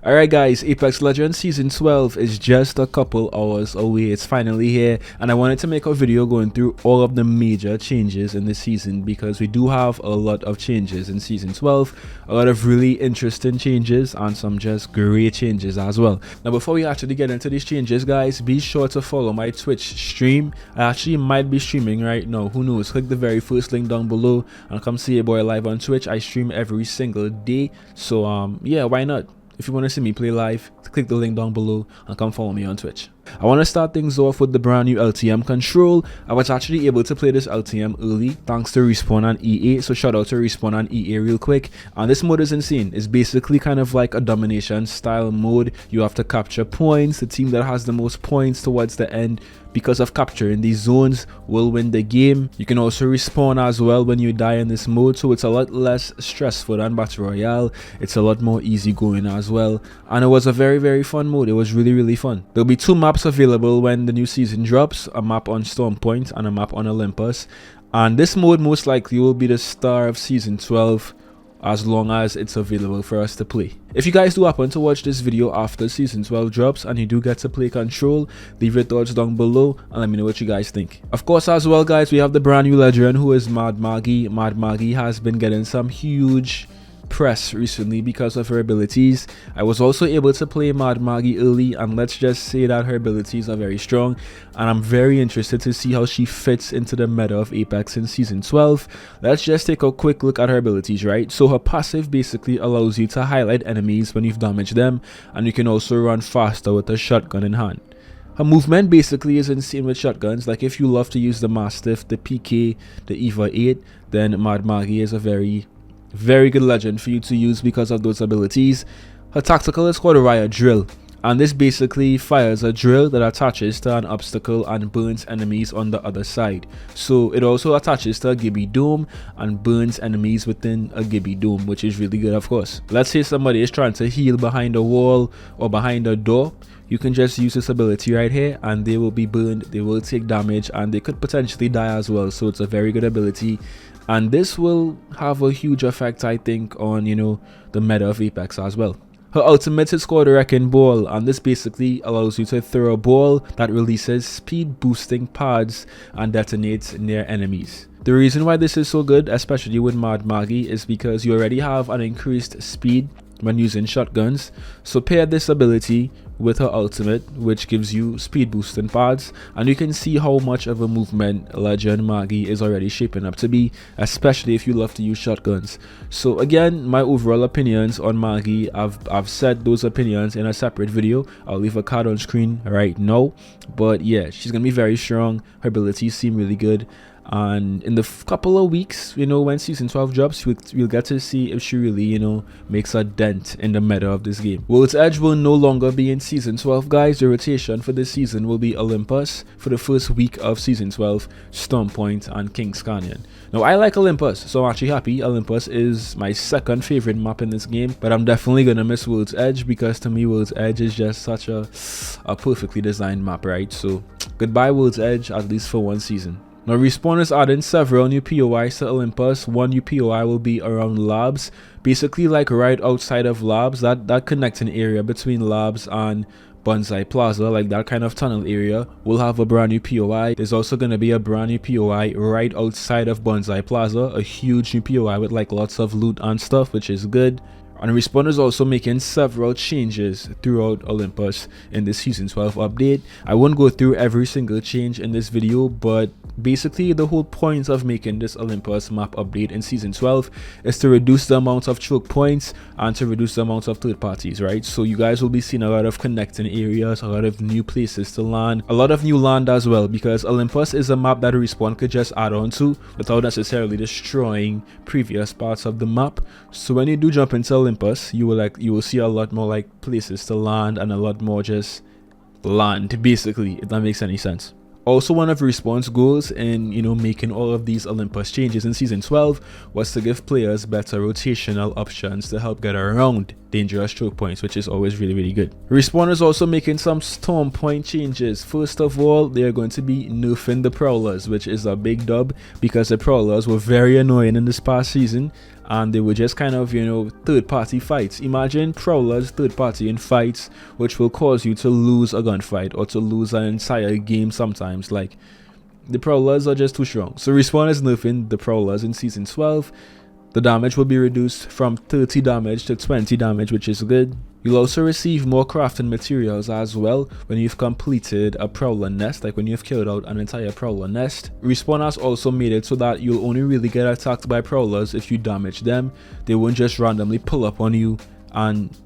Alright guys, Apex Legends Season 12 is just a couple hours away. It's finally here, and I wanted to make a video going through all of the major changes in this season because we do have a lot of changes in Season 12, a lot of really interesting changes and some just great changes as well. Now before we actually get into these changes guys, be sure to follow my Twitch stream. I actually might be streaming right now, who knows. Click the very first link down below and come see your boy live on Twitch. I stream every single day, so yeah, why not? If you want to see me play live, click the link down below and come follow me on Twitch. I want to start things off with the brand new LTM control. I was actually able to play this LTM early thanks to Respawn and EA, so shout out to Respawn and EA real quick. And this mode is insane. It's basically kind of like a domination style mode. You have to capture points. The team that has the most points towards the end because of capturing these zones will win the game. You can also respawn as well when you die in this mode, so it's a lot less stressful than Battle Royale. It's a lot more easygoing as well, and it was a very fun mode. It was really fun. There'll be two maps available when the new season drops, a map on Storm Point and a map on Olympus, and this mode most likely will be the star of Season 12 as long as it's available for us to play. If you guys do happen to watch this video after Season 12 drops and you do get to play Control, leave your thoughts down below and let me know what you guys think. Of course as well guys, we have the brand new legend who is Mad Maggie. Mad Maggie has been getting some huge press recently because of her abilities. I was also able to play Mad Maggie early, and let's just say that her abilities are very strong, and I'm very interested to see how she fits into the meta of Apex in Season 12. Let's just take a quick look at her abilities, right? So her passive basically allows you to highlight enemies when you've damaged them, and you can also run faster with a shotgun in hand. Her movement basically is insane with shotguns. Like if you love to use the Mastiff, the PK, the EVA 8, then Mad Maggie is a very good legend for you to use because of those abilities. Her tactical is called a Riot Drill, and this basically fires a drill that attaches to an obstacle and burns enemies on the other side. So it also attaches to a Gibby Dome and burns enemies within a Gibby Dome, which is really good of course. Let's say somebody is trying to heal behind a wall or behind a door. You can just use this ability right here and they will be burned, they will take damage, and they could potentially die as well. So it's a very good ability, and this will have a huge effect I think on, you know, the meta of Apex as well. Her ultimate is called a Wrecking Ball, and this basically allows you to throw a ball that releases speed boosting pads and detonates near enemies. The reason why this is so good, especially with Mad Maggie, is because you already have an increased speed when using shotguns, so pair this ability with her ultimate, which gives you speed boosting pads, and you can see how much of a movement legend Maggie is already shaping up to be, especially if you love to use shotguns. So again, my overall opinions on Maggie, I've said those opinions in a separate video. I'll leave a card on screen right now, but yeah, she's gonna be very strong. Her abilities seem really good, and in the couple of weeks, you know, when Season 12 drops, we'll get to see if she really, you know, makes a dent in the meta of this game. World's Edge will no longer be in Season 12 guys. The rotation for this season will be Olympus for the first week of Season 12, Storm Point and King's Canyon. Now I like Olympus, so I'm actually happy. Olympus is my second favorite map in this game, but I'm definitely gonna miss World's Edge because to me World's Edge is just such a perfectly designed map, right? So goodbye World's Edge, at least for one season. Now Respawn is adding several new POIs to Olympus. One new POI will be around labs, basically like right outside of labs, that connecting area between labs and Bonsai Plaza, like that kind of tunnel area, will have a brand new POI. There's also going to be a brand new POI right outside of Bonsai Plaza, a huge new POI with like lots of loot and stuff, which is good. And Respawn is also making several changes throughout Olympus in this Season 12 update. I won't go through every single change in this video, but basically the whole point of making this Olympus map update in Season 12 is to reduce the amount of choke points and to reduce the amount of third parties, right? So you guys will be seeing a lot of connecting areas, a lot of new places to land, a lot of new land as well, because Olympus is a map that Respawn could just add on to without necessarily destroying previous parts of the map. So when you do jump into Olympus, you will see a lot more like places to land and a lot more just land, basically, if that makes any sense. Also, one of Respawn's goals in, you know, making all of these Olympus changes in Season 12 was to give players better rotational options to help get around dangerous choke points, which is always really good. Respawn is also making some Storm Point changes. First of all, they are going to be nerfing the Prowlers, which is a big dub because the Prowlers were very annoying in this past season, and they were just kind of, third-party fights. Imagine Prowlers third-party in fights, which will cause you to lose a gunfight or to lose an entire game sometimes. Like, the Prowlers are just too strong. So Respawn is nerfing the Prowlers in Season 12. The damage will be reduced from 30 damage to 20 damage, which is good. You'll also receive more crafting materials as well when you've completed a Prowler nest, like when you've killed out an entire Prowler nest. Respawn has also made it so that you'll only really get attacked by Prowlers if you damage them. They won't just randomly pull up on you and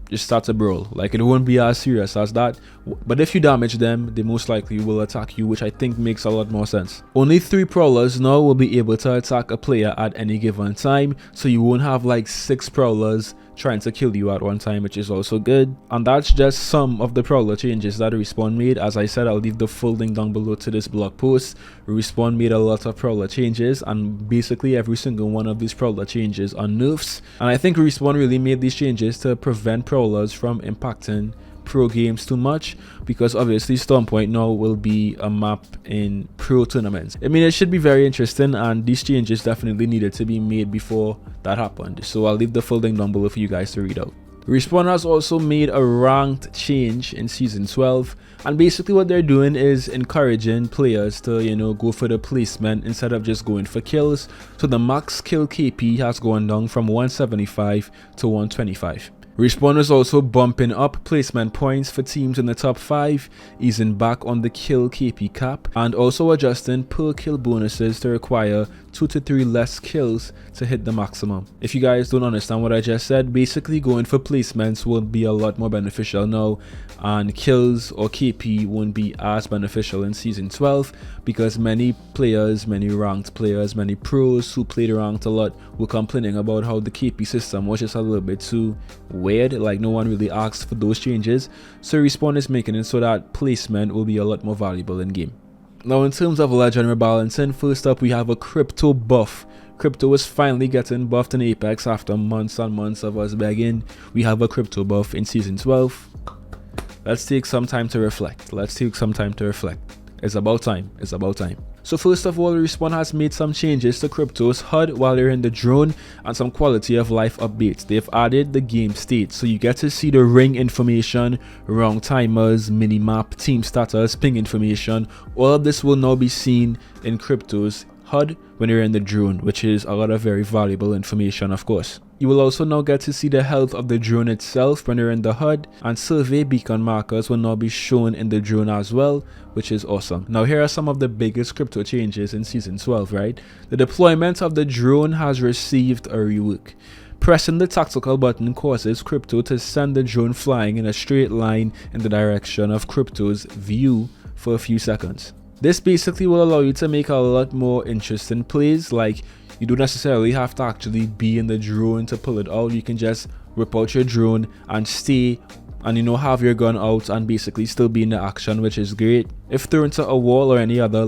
just start to brawl. Like, it won't be as serious as that, but if you damage them, they most likely will attack you, which I think makes a lot more sense. Only 3 Prowlers now will be able to attack a player at any given time, so you won't have like 6 Prowlers trying to kill you at one time, which is also good. And that's just some of the Prowler changes that Respawn made. As I said, I'll leave the full link down below to this blog post. Respawn made a lot of Prowler changes, and basically every single one of these Prowler changes are nerfs, and I think Respawn really made these changes to prevent Prowlers from impacting pro games too much, because obviously Stormpoint now will be a map in pro tournaments. I mean, it should be very interesting, and these changes definitely needed to be made before that happened, so I'll leave the full link down below for you guys to read out. Respawn has also made a ranked change in Season 12, and basically what they're doing is encouraging players to, go for the placement instead of just going for kills. So the max kill KP has gone down from 175 to 125. Respawn is also bumping up placement points for teams in the top 5, easing back on the kill KP cap, and also adjusting per kill bonuses to require 2 to 3 less kills to hit the maximum. If you guys don't understand what I just said, basically going for placements will be a lot more beneficial now, and kills or KP won't be as beneficial in Season 12, because many players, many ranked players, many pros who played ranked a lot were complaining about how the KP system was just a little bit too weird, like no one really asked for those changes. So Respawn is making it so that placement will be a lot more valuable in game. Now, in terms of legend rebalancing, first up we have a crypto buff. Crypto is finally getting buffed in Apex after months and months of us begging. We have a crypto buff in Season 12. Let's take some time to reflect. It's about time. So first of all, Respawn has made some changes to Crypto's HUD while they're in the drone, and some quality of life updates. They've added the game state, so you get to see the ring information, round timers, minimap, team status, ping information. All of this will now be seen in Crypto's HUD when you're in the drone, which is a lot of very valuable information, of course. You will also now get to see the health of the drone itself when you're in the HUD, and survey beacon markers will now be shown in the drone as well, which is awesome. Now, here are some of the biggest crypto changes in Season 12, right? The deployment of the drone has received a rework. Pressing the tactical button causes Crypto to send the drone flying in a straight line in the direction of Crypto's view for a few seconds. This basically will allow you to make a lot more interesting plays. Like, you don't necessarily have to actually be in the drone to pull it out. You can just whip out your drone and stay and have your gun out and basically still be in the action, which is great. If thrown to a wall or any other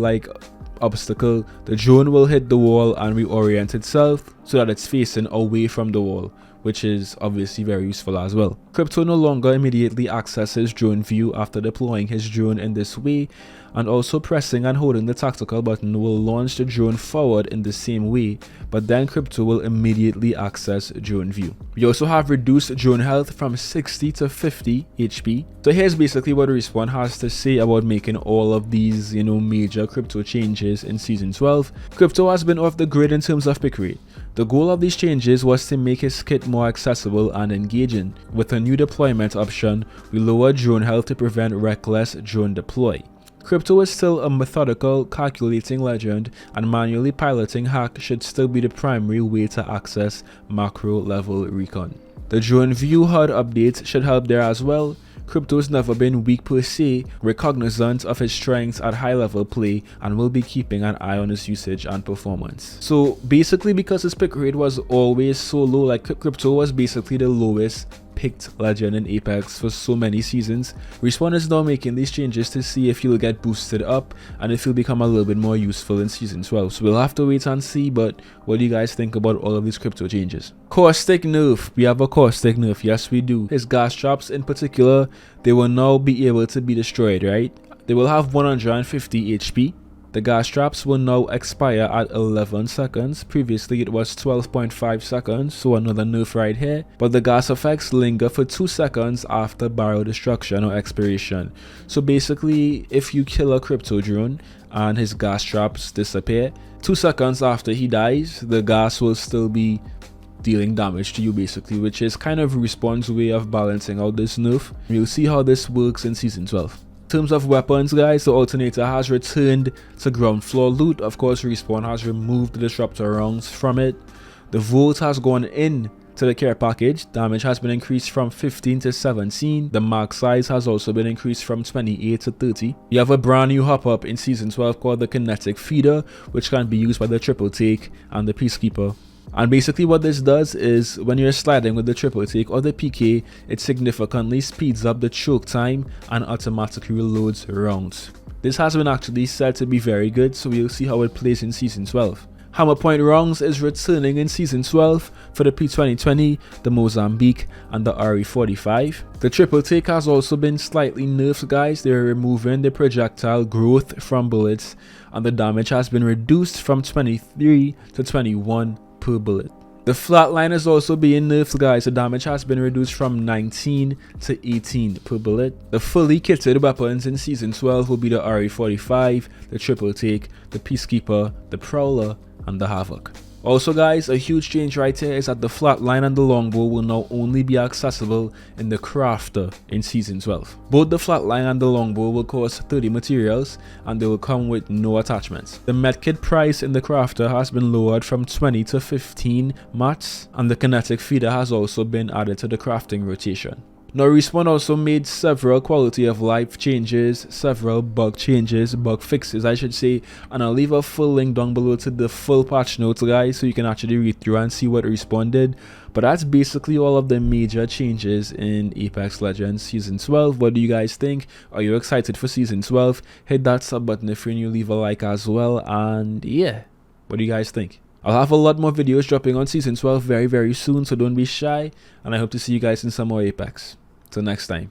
obstacle, the drone will hit the wall and reorient itself so that it's facing away from the wall, which is obviously very useful as well. Crypto no longer immediately accesses drone view after deploying his drone in this way, and also pressing and holding the tactical button will launch the drone forward in the same way, but then Crypto will immediately access drone view. We also have reduced drone health from 60 to 50 HP. So here's basically what Respawn has to say about making all of these, major Crypto changes in Season 12. Crypto has been off the grid in terms of pick rate. The goal of these changes was to make his kit more accessible and engaging. With a new deployment option, we lowered drone health to prevent reckless drone deploy. Crypto is still a methodical, calculating legend, and manually piloting hack should still be the primary way to access macro level recon. The drone view HUD updates should help there as well. Crypto's never been weak per se, we're cognizant of his strengths at high level play, and will be keeping an eye on his usage and performance. So basically, because his pick rate was always so low, like Crypto was basically the lowest picked legend in Apex for so many seasons, Respawn is now making these changes to see if he'll get boosted up and if he'll become a little bit more useful in Season 12. So we'll have to wait and see, but what do you guys think about all of these Crypto changes? Caustic nerf. We have a caustic nerf, yes we do. His gas traps in particular, they will now be able to be destroyed, right? They will have 150 HP. The gas traps will now expire at 11 seconds. Previously it was 12.5 seconds, so another nerf right here. But the gas effects linger for 2 seconds after barrel destruction or expiration. So basically, if you kill a crypto drone and his gas traps disappear, 2 seconds after he dies, the gas will still be dealing damage to you basically, which is kind of Respawn's way of balancing out this nerf. You'll see how this works in Season 12. In terms of weapons, guys, the alternator has returned to ground floor loot. Of course, Respawn has removed the disruptor rounds from it. The volt has gone in to the care package. Damage has been increased from 15 to 17. The mag size has also been increased from 28 to 30. You have a brand new hop-up in Season 12 called the kinetic feeder, which can be used by the triple take and the peacekeeper. And basically what this does is when you're sliding with the triple take or the PK, it significantly speeds up the choke time and automatically reloads rounds. This has been actually said to be very good, so we'll see how it plays in Season 12. Hammer point rounds is returning in Season 12 for the P2020, the Mozambique and the RE45. The triple take has also been slightly nerfed, guys. They're removing the projectile growth from bullets and the damage has been reduced from 23 to 21 per bullet. The flatline is also being nerfed, guys. The damage has been reduced from 19 to 18 per bullet. The fully kitted weapons in Season 12 will be the RE45, the triple take, the peacekeeper, the prowler and the havoc. Also, guys, a huge change right here is that the flatline and the longbow will now only be accessible in the crafter in Season 12. Both the flatline and the longbow will cost 30 materials and they will come with no attachments. The medkit price in the crafter has been lowered from 20 to 15 mats, and the kinetic feeder has also been added to the crafting rotation. Now, Respawn also made several quality of life changes, several bug changes, bug fixes I should say, and I'll leave a full link down below to the full patch notes, guys, so you can actually read through and see what Respawn did. But that's basically all of the major changes in Apex Legends Season 12. What do you guys think? Are you excited for Season 12? Hit that sub button if you're new, leave a like as well, and yeah, what do you guys think? I'll have a lot more videos dropping on Season 12 very soon, so don't be shy, and I hope to see you guys in some more Apex. Till next time.